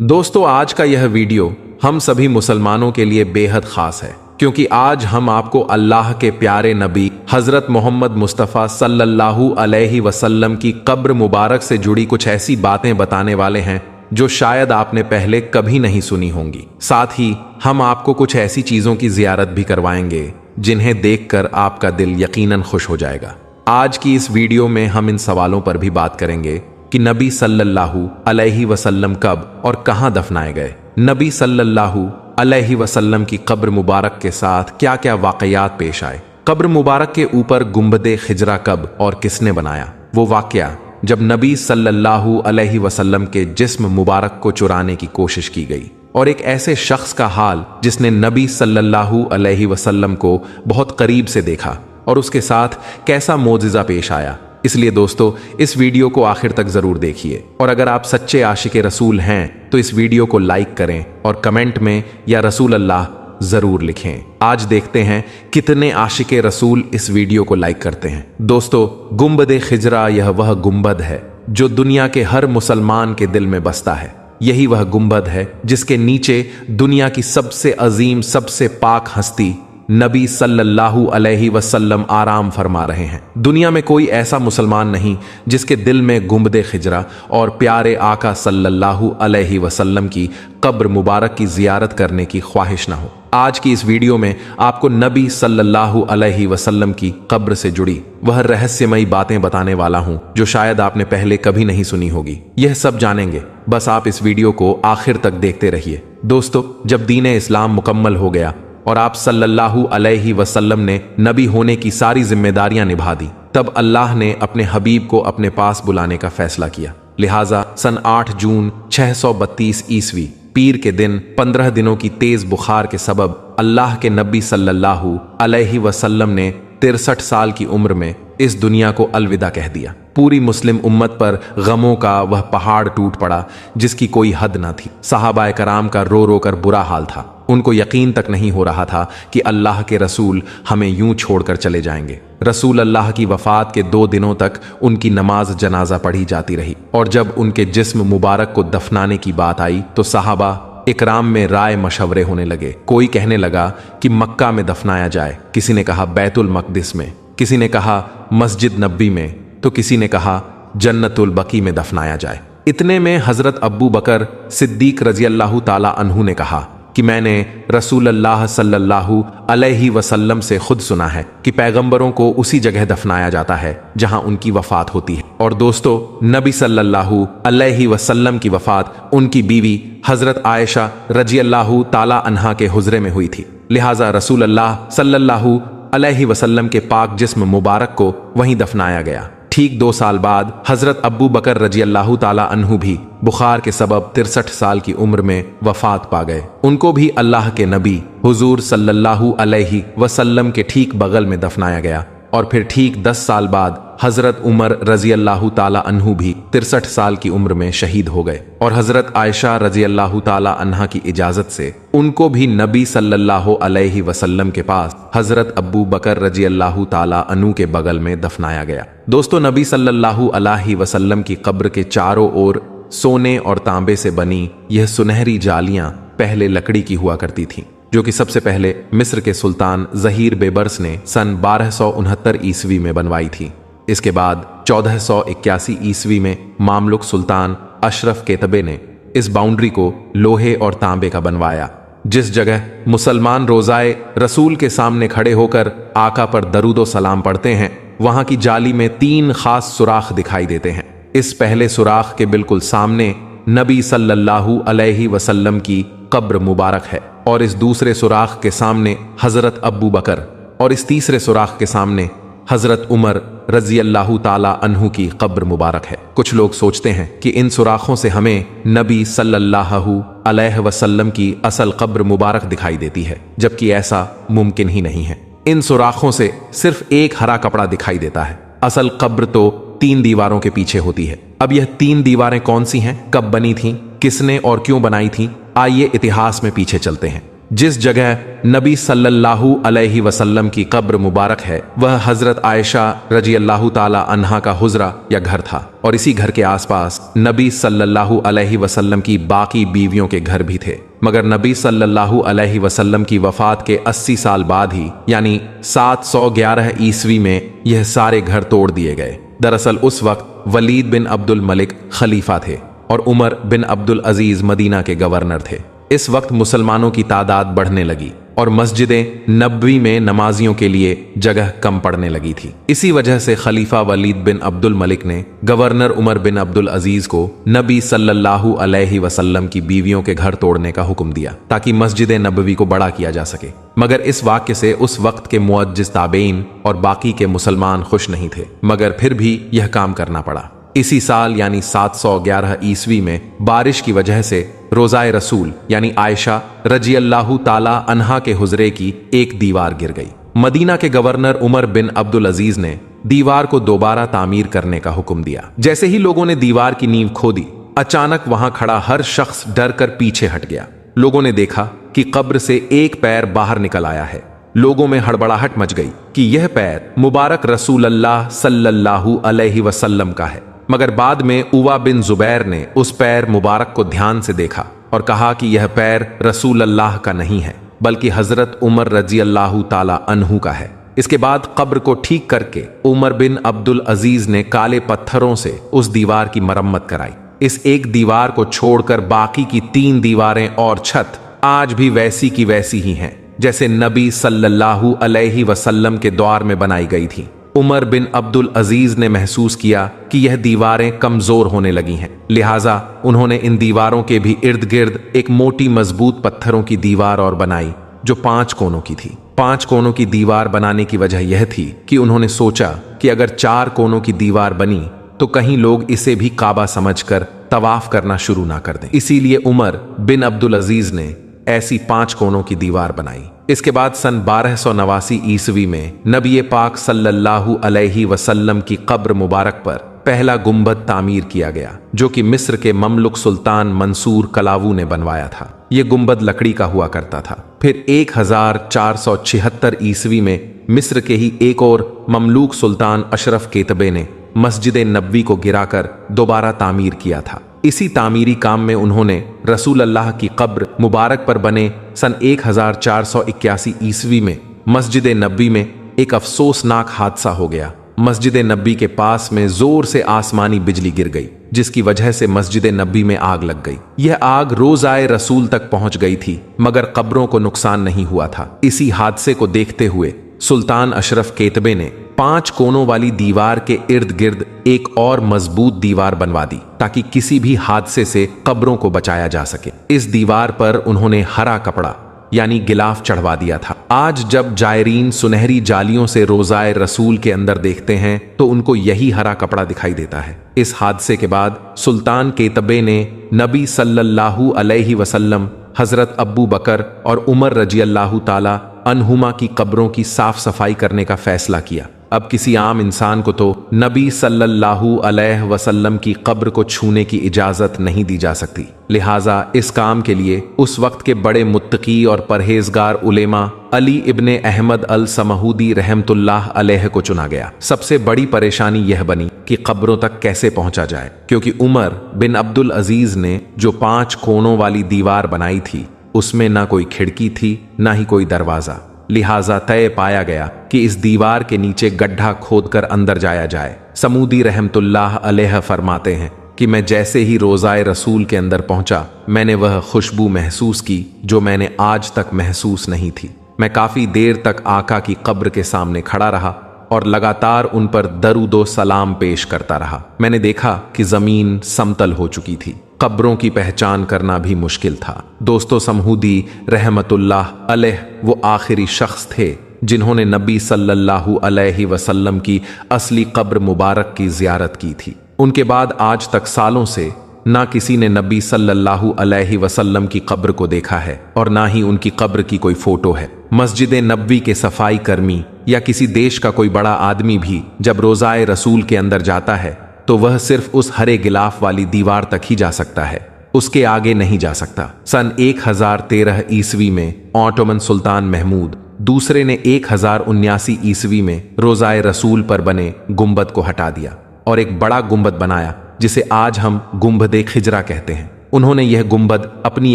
दोस्तों, आज का यह वीडियो हम सभी मुसलमानों के लिए बेहद खास है, क्योंकि आज हम आपको अल्लाह के प्यारे नबी हजरत मोहम्मद मुस्तफ़ा सल्लल्लाहु अलैहि वसल्लम की कब्र मुबारक से जुड़ी कुछ ऐसी बातें बताने वाले हैं जो शायद आपने पहले कभी नहीं सुनी होंगी। साथ ही हम आपको कुछ ऐसी चीजों की जियारत भी करवाएंगे जिन्हें देखकर आपका दिल यकीनन खुश हो जाएगा। आज की इस वीडियो में हम इन सवालों पर भी बात करेंगे कि नबी सल्लल्लाहु अलैहि वसल्लम कब और कहां दफनाए गए, नबी सल्लल्लाहु अलैहि वसल्लम की कब्र मुबारक के साथ क्या क्या वाकयात पेश आए, कब्र मुबारक के ऊपर गुंबदे खिजरा कब और किसने बनाया, वो वाकया जब नबी सल्लल्लाहु अलैहि वसल्लम के जिस्म मुबारक को चुराने की कोशिश की गई, और एक ऐसे शख्स का हाल जिसने नबी सल्लल्लाहु अलैहि वसल्लम को बहुत करीब से देखा और उसके साथ कैसा मोजिज़ा पेश आया। इसलिए दोस्तों, इस वीडियो को आखिर तक जरूर देखिए, और अगर आप सच्चे आशिके रसूल हैं तो इस वीडियो को लाइक करें और कमेंट में या रसूल अल्लाह जरूर लिखें। आज देखते हैं कितने आशिके रसूल इस वीडियो को लाइक करते हैं। दोस्तों, गुंबदे खिजरा यह वह गुंबद है जो दुनिया के हर मुसलमान के दिल में बसता है। यही वह गुंबद है जिसके नीचे दुनिया की सबसे अजीम, सबसे पाक हस्ती नबी सल्लल्लाहु अलैहि वसल्लम आराम फरमा रहे हैं। दुनिया में कोई ऐसा मुसलमान नहीं जिसके दिल में गुंबदे खिजरा और प्यारे आका सल्लल्लाहु अलैहि वसल्लम की कब्र मुबारक की जियारत करने की ख्वाहिश ना हो। आज की इस वीडियो में आपको नबी सल्लल्लाहु अलैहि वसल्लम की कब्र से जुड़ी वह रहस्यमयी बातें बताने वाला हूं जो शायद आपने पहले कभी नहीं सुनी होगी। यह सब जानेंगे, बस आप इस वीडियो को आखिर तक देखते रहिए। दोस्तों, जब दीन इस्लाम मुकम्मल हो गया और आप सल्लल्लाहु अलैहि वसल्लम ने नबी होने की सारी जिम्मेदारियां निभा दी, तब अल्लाह ने अपने हबीब को अपने पास बुलाने का फैसला किया। लिहाजा सन 8 जून 632 ईस्वी पीर के दिन 15 दिनों की तेज बुखार के सबब अल्लाह के नबी सल्लल्लाहु अलैहि वसल्लम ने 63 साल की उम्र में इस दुनिया को अलविदा कह दिया। पूरी मुस्लिम उम्मत पर गमों का वह पहाड़ टूट पड़ा जिसकी कोई हद न थी। सहाबाए कराम का रो रो कर बुरा हाल था। उनको यकीन तक नहीं हो रहा था कि अल्लाह के रसूल हमें यूं छोड़कर चले जाएंगे। रसूल अल्लाह की वफात के 2 दिनों तक उनकी नमाज जनाजा पढ़ी जाती रही, और जब उनके जिस्म मुबारक को दफनाने की बात आई तो सहाबा इकराम में राय मशवरे होने लगे। कोई कहने लगा कि मक्का में दफनाया जाए, किसी ने कहा बैतुल मकदिस में, किसी ने कहा मस्जिद नबी में, तो किसी ने कहा जन्नतुल बकी में दफनाया जाए। इतने में हजरत अब्बू बकर सिद्दीक रजी अल्लाह ताला अन्हु ने कहा कि मैंने रसूल अल्लाह सल्लल्लाहु अलैहि वसल्लम से खुद सुना है कि पैगंबरों को उसी जगह दफनाया जाता है जहां उनकी वफात होती है। और दोस्तों, नबी सल्लल्लाहु अलैहि वसल्लम की वफात उनकी बीवी हजरत आयशा रजी अल्लाह ताला अन्हा के हुजरे में हुई थी। लिहाजा रसूल अल्लाह सल्लल्लाहु अलैहि वसल्लम के पाक जिस्म मुबारक को वहीं दफनाया गया। ठीक 2 साल बाद हजरत अब्बू बकर रजी अल्लाह ताला अन्हु भी बुखार के सबब 63 साल की उम्र में वफात पा गए। उनको भी अल्लाह के नबी हुजूर सल्लल्लाहु अलैहि वसल्लम के ठीक बगल में दफनाया गया। और फिर ठीक 10 साल बाद हजरत उमर रजी अल्लाह ताला अन्हु भी 63 साल की उम्र में शहीद हो गए, और हजरत आयशा रजी अल्लाह ताला अन्हा की इजाजत से उनको भी नबी सल्लल्लाहु अलैहि वसल्लम के पास हजरत अब्बू बकर रजी अल्लाह ताला अन्हु के बगल में दफनाया गया। दोस्तों, नबी सल्लल्लाहु अलैहि वसल्लम की कब्र के चारों ओर सोने और तांबे से बनी यह सुनहरी जालियां पहले लकड़ी की हुआ करती थीं, जो कि सबसे पहले मिस्र के सुल्तान जहीर बेबर्स ने सन 1269 ईस्वी में बनवाई थी। इसके बाद 1481 ईस्वी में मामलुक सुल्तान अशरफ केतबे ने इस बाउंड्री को लोहे और तांबे का बनवाया। जिस जगह मुसलमान रोजाए रसूल के सामने खड़े होकर आका पर दरूदो सलाम पढ़ते हैं, वहां की जाली में 3 खास सुराख दिखाई देते हैं। इस पहले सुराख के बिल्कुल सामने नबी सल्लल्लाहु अलैहि वसल्लम की कब्र मुबारक है, और इस दूसरे सुराख के सामने हजरत अब्बू बकर, और इस तीसरे सुराख के सामने हजरत उमर रजी अल्लाह ताला अन्हु की कब्र मुबारक है। कुछ लोग सोचते हैं कि इन सुराखों से हमें नबी सल्लल्लाहु अलैहि वसल्लम की असल कब्र मुबारक दिखाई देती है, जबकि ऐसा मुमकिन ही नहीं है। इन सुराखों से सिर्फ एक हरा कपड़ा दिखाई देता है। असल कब्र तो 3 दीवारों के पीछे होती है। अब यह 3 दीवारें कौन सी हैं, कब बनी थीं, किसने और क्यों बनाई थीं, आइए इतिहास में पीछे चलते हैं। जिस जगह नबी सल्लल्लाहु अलैहि वसल्लम की कब्र मुबारक है वह हजरत आयशा रजी अल्लाह ताला अन्हा का हुजरा या घर था, और इसी घर के आसपास नबी सल्लल्लाहु अलैहि वसल्लम की बाकी बीवियों के घर भी थे। मगर नबी सल्लल्लाहु अलैहि वसल्लम की वफात के 80 साल बाद ही यानी 711 ईस्वी में यह सारे घर तोड़ दिए गए। दरअसल उस वक्त वलीद बिन अब्दुल मलिक खलीफा थे और उमर बिन अब्दुल अजीज मदीना के गवर्नर थे। इस वक्त मुसलमानों की तादाद बढ़ने लगी और मस्जिद नबवी में नमाजियों के लिए जगह कम पड़ने लगी थी। इसी वजह से खलीफा वलीद बिन अब्दुल मलिक ने गवर्नर उमर बिन अब्दुल अजीज को नबी सल्लल्लाहु अलैहि वसल्लम की बीवियों के घर तोड़ने का हुक्म दिया ताकि मस्जिद नबवी को बड़ा किया जा सके। मगर इस वाक्य से उस वक्त के मुअज्जिज ताबेइन और बाकी के मुसलमान खुश नहीं थे, मगर फिर भी यह काम करना पड़ा। इसी साल यानी 711 ईस्वी में बारिश की वजह से रोज़ाए रसूल यानी आयशा रजी अल्लाह ताला अन्हा के हुजरे की एक दीवार गिर गई। मदीना के गवर्नर उमर बिन अब्दुल अजीज ने दीवार को दोबारा तामीर करने का हुक्म दिया। जैसे ही लोगों ने दीवार की नींव खोदी, अचानक वहां खड़ा हर शख्स डर कर पीछे हट गया। लोगों ने देखा कि कब्र से एक पैर बाहर निकल आया है। लोगों में हड़बड़ाहट मच गई कि यह पैर मुबारक रसूल अल्लाह सल्लल्लाहु अलैहि वसल्लम का है। मगर बाद में उवा बिन जुबैर ने उस पैर मुबारक को ध्यान से देखा और कहा कि यह पैर रसूल अल्लाह का नहीं है बल्कि हजरत उमर रजी अल्लाह ताला अन्हु का है। इसके बाद कब्र को ठीक करके उमर बिन अब्दुल अजीज ने काले पत्थरों से उस दीवार की मरम्मत कराई। इस एक दीवार को छोड़कर बाकी की 3 दीवारें और छत आज भी वैसी की वैसी ही हैं जैसे नबी सल्लल्लाहु अलैहि वसल्लम के दौर में बनाई गई थी। उमर बिन अब्दुल अजीज ने महसूस किया कि यह दीवारें कमजोर होने लगी हैं, लिहाजा उन्होंने इन दीवारों के भी इर्द गिर्द एक मोटी मजबूत पत्थरों की दीवार और बनाई जो 5 कोनों की थी। 5 कोनों की दीवार बनाने की वजह यह थी कि उन्होंने सोचा कि अगर 4 कोनों की दीवार बनी तो कहीं लोग इसे भी काबा समझकर तवाफ करना शुरू ना कर दें। इसीलिए उमर बिन अब्दुल अजीज ने ऐसी 5 कोनों की दीवार बनाई। इसके बाद सन 1289 ईस्वी में नबी पाक सल्लल्लाहु अलैहि वसल्लम की कब्र मुबारक पर पहला गुंबद तामीर किया गया जो कि मिस्र के ममलुक सुल्तान मंसूर कलावू ने बनवाया था। यह गुंबद लकड़ी का हुआ करता था। फिर 1476 ईस्वी में मिस्र के ही एक और ममलूक सुल्तान अशरफ केतबे ने मस्जिद नबवी को गिराकर दोबारा तामीर किया था। इसी तामीरी काम में उन्होंने रसूल अल्लाह की कब्र मुबारक पर बने सन 1481 ईस्वी में मस्जिद नबवी में एक अफसोसनाक हादसा हो गया। मस्जिद नबवी के पास में जोर से आसमानी बिजली गिर गई जिसकी वजह से मस्जिद नबवी में आग लग गई। यह आग रोज़ाए रसूल तक पहुंच गई थी मगर कब्रों को नुकसान नहीं हुआ था। इसी हादसे को देखते हुए सुल्तान अशरफ केतबे ने 5 कोनों वाली दीवार के इर्द गिर्द एक और मजबूत दीवार बनवा दी ताकि किसी भी हादसे से कब्रों को बचाया जा सके। इस दीवार पर उन्होंने हरा कपड़ा यानी गिलाफ चढ़वा दिया था। आज जब जायरीन सुनहरी जालियों से रोज़ाए रसूल के अंदर देखते हैं तो उनको यही हरा कपड़ा दिखाई देता है। इस हादसे के बाद सुल्तान केतबे ने नबी सल्लल्लाहु अलैहि वसल्लम, हजरत अब्बू बकर और उमर रजी अल्लाह ताला अन्हुमा की कब्रों की साफ सफाई करने का फैसला किया। अब किसी आम इंसान को तो नबी सल्लल्लाहु अलैहि वसल्लम की कब्र को छूने की इजाजत नहीं दी जा सकती, लिहाजा इस काम के लिए उस वक्त के बड़े मुत्तकी और परहेजगार उलेमा अली इब्ने अहमद अल समहूदी रहमतुल्लाह अलैह को चुना गया। सबसे बड़ी परेशानी यह बनी कि कब्रों तक कैसे पहुंचा जाए, क्योंकि उमर बिन अब्दुल अजीज ने जो 5 कोनों वाली दीवार बनाई थी उसमें ना कोई खिड़की थी ना ही कोई दरवाजा। लिहाजा तय पाया गया कि इस दीवार के नीचे गड्ढा खोदकर अंदर जाया जाए। समूदी रहमतुल्लाह अलैह फरमाते हैं कि मैं जैसे ही रोज़ाए रसूल के अंदर पहुंचा मैंने वह खुशबू महसूस की जो मैंने आज तक महसूस नहीं थी। मैं काफ़ी देर तक आका की कब्र के सामने खड़ा रहा और लगातार उन पर दरूदो सलाम पेश करता रहा। मैंने देखा कि ज़मीन समतल हो चुकी थी। कब्रों की पहचान करना भी मुश्किल था। दोस्तों, समहूदी रहमतुल्लाह अलैह वो आखिरी शख्स थे जिन्होंने नबी सल्लल्लाहु अलैहि वसल्लम की असली कब्र मुबारक की ज़ियारत की थी। उनके बाद आज तक सालों से ना किसी ने नबी सल्लल्लाहु अलैहि वसल्लम की कब्र को देखा है और ना ही उनकी कब्र की कोई फोटो है। मस्जिद नबवी के सफाई कर्मी या किसी देश का कोई बड़ा आदमी भी जब रोज़ाए रसूल के अंदर जाता है तो वह सिर्फ उस हरे गिलाफ वाली दीवार तक ही जा सकता है। उसके आगे नहीं जा सकता। सन 1013 ईस्वी में ऑटोमन सुल्तान महमूद दूसरे ने 1079 ईस्वी में रोज़ाए रसूल पर बने गुंबद को हटा दिया और एक बड़ा गुंबद बनाया जिसे आज हम गुंबदे खिजरा कहते हैं। उन्होंने यह गुंबद अपनी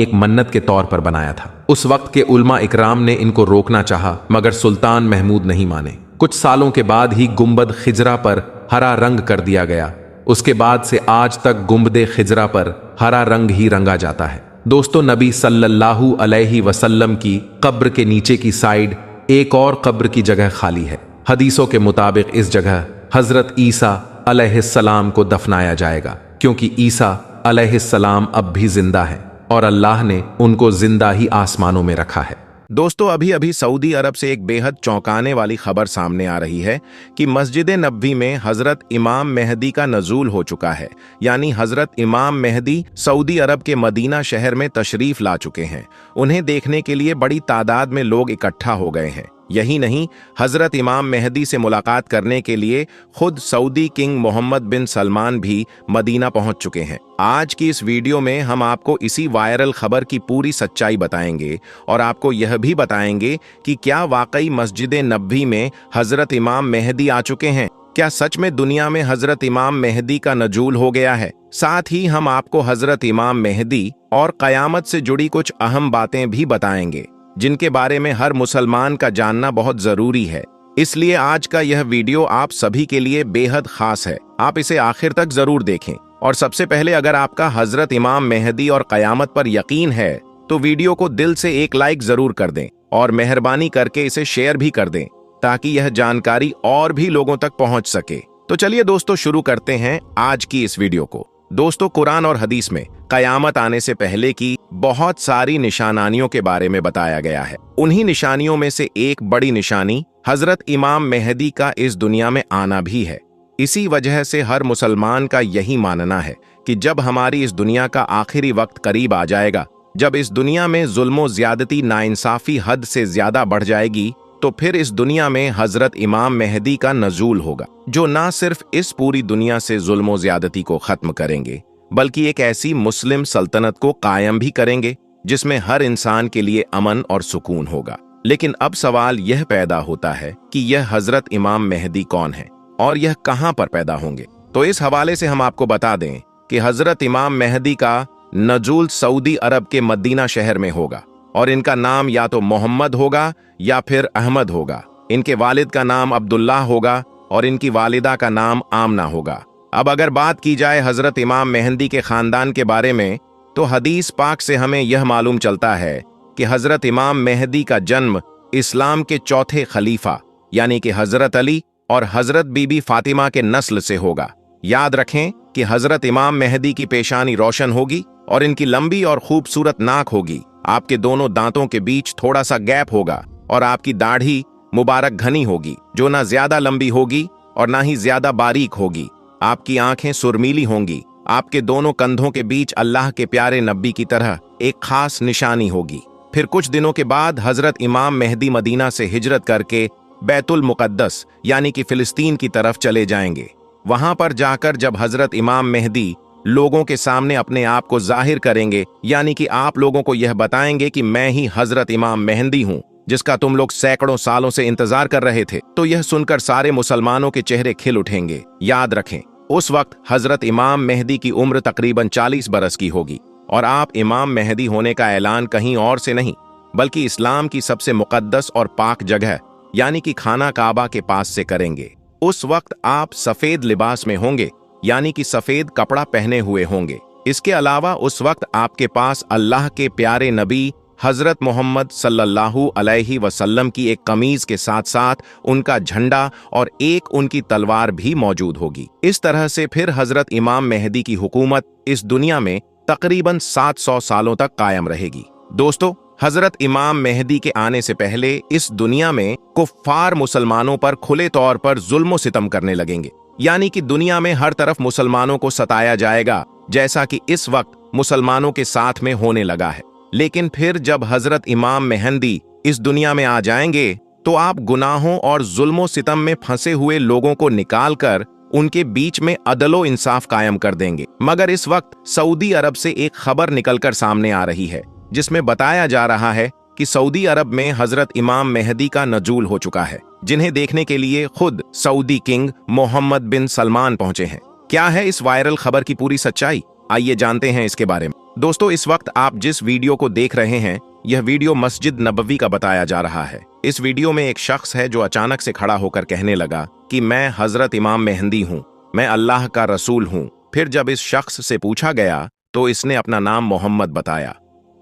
एक मन्नत के तौर पर बनाया था। उस वक्त के उलमा इकराम ने इनको रोकना चाहा मगर सुल्तान महमूद नहीं माने। कुछ सालों के बाद ही गुंबद खिजरा पर हरा रंग कर दिया गया। उसके बाद से आज तक गुंबदे खिजरा पर हरा रंग ही रंगा जाता है। दोस्तों, नबी सल्लल्लाहु अलैहि वसल्लम की कब्र के नीचे की साइड एक और कब्र की जगह खाली है। हदीसों के मुताबिक इस जगह हजरत ईसा अलैहिस्सलाम को दफनाया जाएगा, क्योंकि ईसा अलैहिस्सलाम अब भी जिंदा है और अल्लाह ने उनको जिंदा ही आसमानों में रखा है। दोस्तों, अभी अभी सऊदी अरब से एक बेहद चौंकाने वाली खबर सामने आ रही है कि मस्जिद नबवी में हजरत इमाम मेहदी का नजूल हो चुका है। यानी हजरत इमाम मेहदी सऊदी अरब के मदीना शहर में तशरीफ ला चुके हैं। उन्हें देखने के लिए बड़ी तादाद में लोग इकट्ठा हो गए हैं। यही नहीं, हजरत इमाम मेहदी से मुलाकात करने के लिए खुद सऊदी किंग मोहम्मद बिन सलमान भी मदीना पहुंच चुके हैं। आज की इस वीडियो में हम आपको इसी वायरल खबर की पूरी सच्चाई बताएंगे और आपको यह भी बताएंगे कि क्या वाकई मस्जिद नबवी में हजरत इमाम मेहदी आ चुके हैं। क्या सच में दुनिया में हजरत इमाम मेहदी का नजूल हो गया है। साथ ही हम आपको हजरत इमाम मेहदी और कयामत से जुड़ी कुछ अहम बातें भी बताएंगे जिनके बारे में हर मुसलमान का जानना बहुत जरूरी है। इसलिए आज का यह वीडियो आप सभी के लिए बेहद खास है। आप इसे आखिर तक जरूर देखें। और सबसे पहले, अगर आपका हजरत इमाम मेहदी और कयामत पर यकीन है तो वीडियो को दिल से एक लाइक जरूर कर दें और मेहरबानी करके इसे शेयर भी कर दें ताकि यह जानकारी और भी लोगों तक पहुंच सके। तो चलिए दोस्तों, शुरू करते हैं आज की इस वीडियो को। दोस्तों, कुरान और हदीस में कयामत आने से पहले की बहुत सारी निशानियों के बारे में बताया गया है। उन्हीं निशानियों में से एक बड़ी निशानी हजरत इमाम मेहदी का इस दुनिया में आना भी है। इसी वजह से हर मुसलमान का यही मानना है कि जब हमारी इस दुनिया का आखिरी वक्त करीब आ जाएगा, जब इस दुनिया में जुल्म ज्यादती नाइंसाफी हद से ज्यादा बढ़ जाएगी, तो फिर इस दुनिया में हजरत इमाम मेहदी का नजूल होगा, जो ना सिर्फ इस पूरी दुनिया से जुल्म ज्यादती को खत्म करेंगे बल्कि एक ऐसी मुस्लिम सल्तनत को कायम भी करेंगे जिसमें हर इंसान के लिए अमन और सुकून होगा। लेकिन अब सवाल यह पैदा होता है कि यह हजरत इमाम मेहदी कौन है और यह कहां पर पैदा होंगे। तो इस हवाले से हम आपको बता दें कि हजरत इमाम मेहदी का नजूल सऊदी अरब के मदीना शहर में होगा और इनका नाम या तो मोहम्मद होगा या फिर अहमद होगा। इनके वालिद का नाम अब्दुल्लाह होगा और इनकी वालिदा का नाम आमना होगा। अब अगर बात की जाए हजरत इमाम मेहदी के खानदान के बारे में, तो हदीस पाक से हमें यह मालूम चलता है कि हजरत इमाम मेहदी का जन्म इस्लाम के चौथे खलीफा यानी कि हजरत अली और हजरत बीबी फातिमा के नस्ल से होगा। याद रखें कि हजरत इमाम मेहदी की पेशानी रोशन होगी और इनकी लंबी और खूबसूरत नाक होगी। आपके दोनों दांतों के बीच थोड़ा सा गैप होगा और आपकी दाढ़ी मुबारक घनी होगी, जो ना ज्यादा लंबी होगी और ना ही ज्यादा बारीक होगी। आपकी आंखें सुरमीली होंगी। आपके दोनों कंधों के बीच अल्लाह के प्यारे नबी की तरह एक खास निशानी होगी। फिर कुछ दिनों के बाद हजरत इमाम मेहदी मदीना से हिजरत करके बैतुल मुकद्दस यानी कि फिलिस्तीन की तरफ चले जाएंगे। वहां पर जाकर जब हजरत इमाम मेहदी लोगों के सामने अपने आप को जाहिर करेंगे, यानी कि आप लोगों को यह बताएंगे कि मैं ही हजरत इमाम मेहदी हूं जिसका तुम लोग सैकड़ों सालों से इंतजार कर रहे थे, तो यह सुनकर सारे मुसलमानों के चेहरे खिल उठेंगे। याद रखें, उस वक्त हजरत इमाम मेहदी की उम्र तकरीबन 40 बरस की होगी और आप इमाम मेहदी होने का ऐलान कहीं और से नहीं बल्कि इस्लाम की सबसे मुकद्दस और पाक जगह यानी कि खाना काबा के पास से करेंगे। उस वक्त आप सफेद लिबास में होंगे यानी कि सफेद कपड़ा पहने हुए होंगे। इसके अलावा उस वक्त आपके पास अल्लाह के प्यारे नबी हजरत मोहम्मद सल्लल्लाहु अलैहि वसल्लम की एक कमीज के साथ साथ उनका झंडा और एक उनकी तलवार भी मौजूद होगी। इस तरह से फिर हजरत इमाम मेहदी की हुकूमत इस दुनिया में तकरीबन 700 सालों तक कायम रहेगी। दोस्तों, हजरत इमाम मेहदी के आने से पहले इस दुनिया में कुफ्फार मुसलमानों पर खुले तौर पर जुल्म सितम करने लगेंगे, यानी कि दुनिया में हर तरफ मुसलमानों को सताया जाएगा, जैसा कि इस वक्त मुसलमानों के साथ में होने लगा है। लेकिन फिर जब हजरत इमाम मेहदी इस दुनिया में आ जाएंगे तो आप गुनाहों और जुल्मों सितम में फंसे हुए लोगों को निकालकर उनके बीच में अदलो इंसाफ कायम कर देंगे। मगर इस वक्त सऊदी अरब से एक खबर निकलकर सामने आ रही है जिसमें बताया जा रहा है कि सऊदी अरब में हजरत इमाम मेहदी का नजूल हो चुका है, जिन्हें देखने के लिए खुद सऊदी किंग मोहम्मद बिन सलमान पहुंचे हैं। क्या है इस वायरल खबर की पूरी सच्चाई? आइए जानते हैं इसके बारे में। दोस्तों, इस वक्त आप जिस वीडियो को देख रहे हैं, यह वीडियो मस्जिद नबवी का बताया जा रहा है। इस वीडियो में एक शख्स है जो अचानक से खड़ा होकर कहने लगा कि मैं हजरत इमाम मेहदी हूं, मैं अल्लाह का रसूल हूं। फिर जब इस शख्स से पूछा गया तो इसने अपना नाम मोहम्मद बताया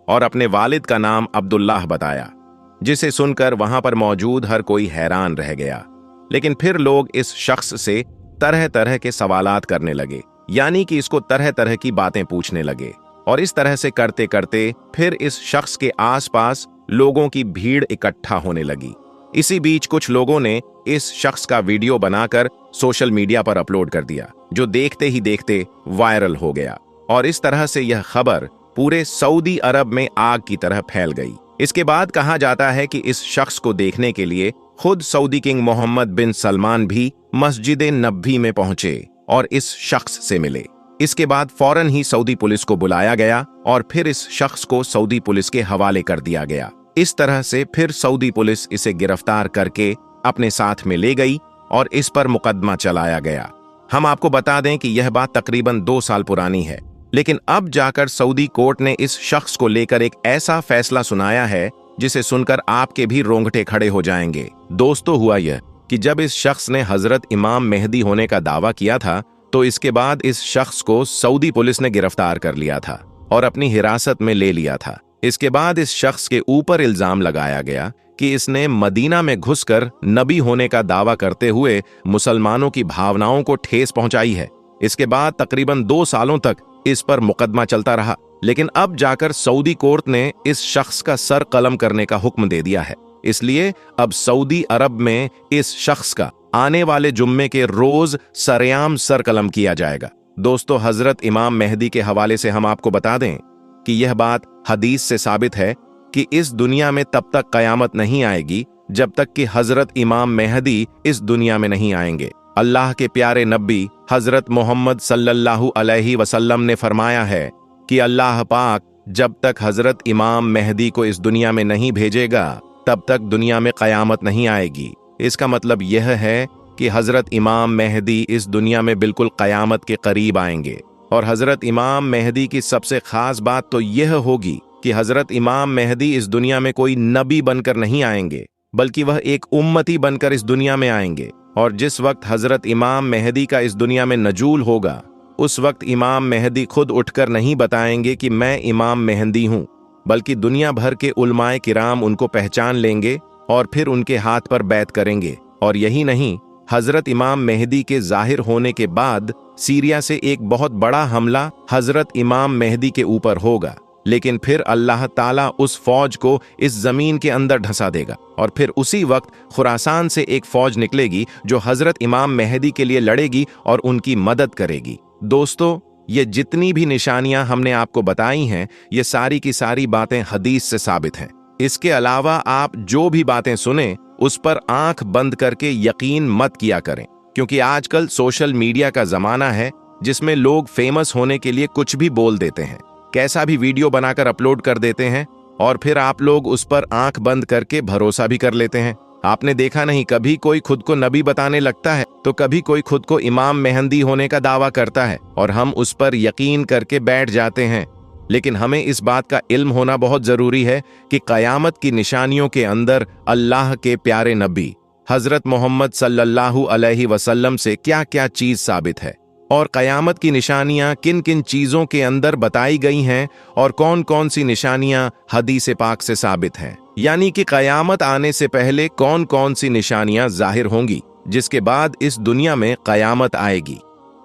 और अपने वालिद का नाम अब्दुल्लाह बताया, जिसे सुनकर वहां पर मौजूद हर कोई हैरान रह गया। लेकिन फिर लोग इस शख्स से तरह तरह के सवालात करने लगे, यानी कि इसको तरह तरह की बातें पूछने लगे। और इस तरह से करते करते फिर इस शख्स के आसपास लोगों की भीड़ इकट्ठा होने लगी। इसी बीच कुछ लोगों ने इस शख्स का वीडियो बनाकर सोशल मीडिया पर अपलोड कर दिया, जो देखते ही देखते वायरल हो गया। और इस तरह से यह खबर पूरे सऊदी अरब में आग की तरह फैल गई। इसके बाद कहा जाता है कि इस शख्स को देखने के लिए खुद सऊदी किंग मोहम्मद बिन सलमान भी मस्जिद नबवी में पहुंचे और इस शख्स से मिले। इसके बाद फौरन ही सऊदी पुलिस को बुलाया गया और फिर इस शख्स को सऊदी पुलिस के हवाले कर दिया गया। इस तरह से फिर सऊदी पुलिस इसे गिरफ्तार करके अपने साथ में ले गई और इस पर मुकदमा चलाया गया। हम आपको बता दें कि यह बात तकरीबन 2 साल पुरानी है, लेकिन अब जाकर सऊदी कोर्ट ने इस शख्स को लेकर एक ऐसा फैसला सुनाया है जिसे सुनकर आपके भी रोंगटे खड़े हो जाएंगे। दोस्तों, हुआ यह कि जब इस शख्स ने हजरत इमाम मेहदी होने का दावा किया था तो इसके बाद इस शख्स को सऊदी पुलिस ने गिरफ्तार कर लिया था और अपनी हिरासत में ले लिया था। इसके बाद इस शख्स के ऊपर इल्जाम लगाया गया कि इसने मदीना में घुसकर नबी होने का दावा करते हुए मुसलमानों की भावनाओं को ठेस पहुंचाई है। इसके बाद तकरीबन 2 सालों तक इस पर मुकदमा चलता रहा, लेकिन अब जाकर सऊदी कोर्ट ने इस शख्स का सर कलम करने का हुक्म दे दिया है। इसलिए अब सऊदी अरब में इस शख्स का आने वाले जुम्मे के रोज सरेआम सर कलम किया जाएगा। दोस्तों, हजरत इमाम मेहदी के हवाले से हम आपको बता दें कि यह बात हदीस से साबित है कि इस दुनिया में तब तक कयामत नहीं आएगी जब तक कि हजरत इमाम मेहदी इस दुनिया में नहीं आएंगे। अल्लाह के प्यारे नबी हजरत मोहम्मद सल्लल्लाहु अलैहि वसल्लम ने फरमाया है कि अल्लाह पाक जब तक हजरत इमाम मेहदी को इस दुनिया में नहीं भेजेगा तब तक दुनिया में कयामत नहीं आएगी। इसका मतलब यह है कि हजरत इमाम मेहदी इस दुनिया में बिल्कुल कयामत के करीब आएंगे। और हजरत इमाम मेहदी की सबसे खास बात तो यह होगी कि हजरत इमाम मेहदी इस दुनिया में कोई नबी बनकर नहीं आएंगे, बल्कि वह एक उम्मती बनकर इस दुनिया में आएंगे। और जिस वक्त हजरत इमाम मेहदी का इस दुनिया में नजूल होगा, उस वक्त इमाम मेहदी खुद उठकर नहीं बताएंगे कि मैं इमाम मेहदी हूं, बल्कि दुनिया भर के उलमाए किराम उनको पहचान लेंगे और फिर उनके हाथ पर बैत करेंगे। और यही नहीं, हजरत इमाम मेहदी के जाहिर होने के बाद सीरिया से एक बहुत बड़ा हमला हजरत इमाम मेहदी के ऊपर होगा, लेकिन फिर अल्लाह ताला उस फौज को इस जमीन के अंदर ढसा देगा और फिर उसी वक्त खुरासान से एक फौज निकलेगी जो हजरत इमाम मेहदी के लिए लड़ेगी और उनकी मदद करेगी। दोस्तों, ये जितनी भी निशानियां हमने आपको बताई हैं, ये सारी की सारी बातें हदीस से साबित हैं। इसके अलावा आप जो भी बातें सुने उस पर आंख बंद करके यकीन मत किया करें, क्योंकि आजकल सोशल मीडिया का जमाना है जिसमें लोग फेमस होने के लिए कुछ भी बोल देते हैं, कैसा भी वीडियो बनाकर अपलोड कर देते हैं और फिर आप लोग उस पर आंख बंद करके भरोसा भी कर लेते हैं। आपने देखा नहीं, कभी कोई खुद को नबी बताने लगता है तो कभी कोई खुद को इमाम मेहदी होने का दावा करता है और हम उस पर यकीन करके बैठ जाते हैं। लेकिन हमें इस बात का इल्म होना बहुत जरूरी है कि कयामत की निशानियों के अंदर अल्लाह के प्यारे नबी हजरत मोहम्मद सल्लल्लाहु अलैहि वसल्लम से क्या क्या चीज साबित है और कयामत की निशानियां किन किन चीजों के अंदर बताई गई हैं और कौन कौन सी निशानियां हदीस पाक से साबित हैं। यानी कि कयामत आने से पहले कौन कौन सी निशानियां जाहिर होंगी, जिसके बाद इस दुनिया में कयामत आएगी।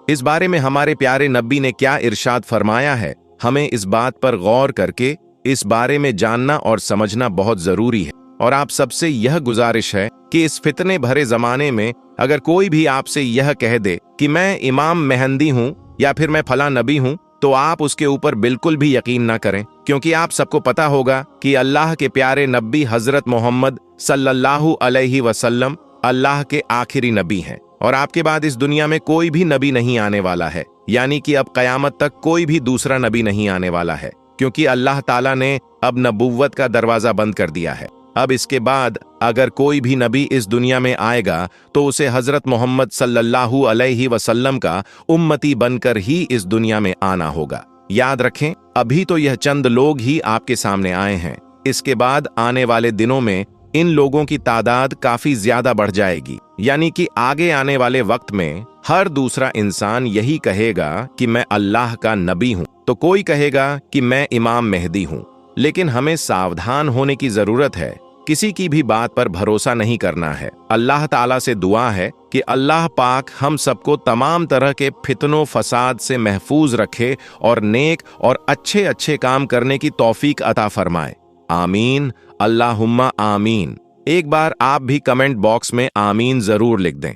इस बारे में हमारे प्यारे नबी ने क्या इरशाद फरमाया है, हमें इस बात पर गौर करके इस बारे में जानना और समझना बहुत जरूरी है। और आप सबसे यह गुजारिश है कि इस फितने भरे जमाने में अगर कोई भी आपसे यह कह दे कि मैं इमाम मेहदी हूं या फिर मैं फला नबी हूं, तो आप उसके ऊपर बिल्कुल भी यकीन ना करें, क्योंकि आप सबको पता होगा कि अल्लाह के प्यारे नबी हजरत मोहम्मद सल्लल्लाहु अलैहि वसल्लम अल्लाह के आखिरी नबी हैं। और आपके बाद इस दुनिया में कोई भी नबी नहीं आने वाला है, यानी कि अब कयामत तक कोई भी दूसरा नबी नहीं आने वाला है, क्योंकि अल्लाह ताला ने अब नबुव्वत का दरवाजा बंद कर दिया है। अब इसके बाद अगर कोई भी नबी इस दुनिया में आएगा तो उसे हजरत मोहम्मद सल्लल्लाहु अलैहि वसल्लम का उम्मती बनकर ही इस दुनिया में आना होगा। याद रखें, अभी तो यह चंद लोग ही आपके सामने आए हैं, इसके बाद आने वाले दिनों में इन लोगों की तादाद काफी ज्यादा बढ़ जाएगी, यानी कि आगे आने वाले वक्त में हर दूसरा इंसान यही कहेगा कि मैं अल्लाह का नबी हूं, तो कोई कहेगा कि मैं इमाम मेहदी हूं। लेकिन हमें सावधान होने की जरूरत है, किसी की भी बात पर भरोसा नहीं करना है। अल्लाह ताला से दुआ है कि अल्लाह पाक हम सबको तमाम तरह के फितनों फसाद से महफूज रखे और नेक और अच्छे अच्छे काम करने की तौफीक अता फरमाए। आमीन, अल्लाहुम्मा आमीन। एक बार आप भी कमेंट बॉक्स में आमीन जरूर लिख दें।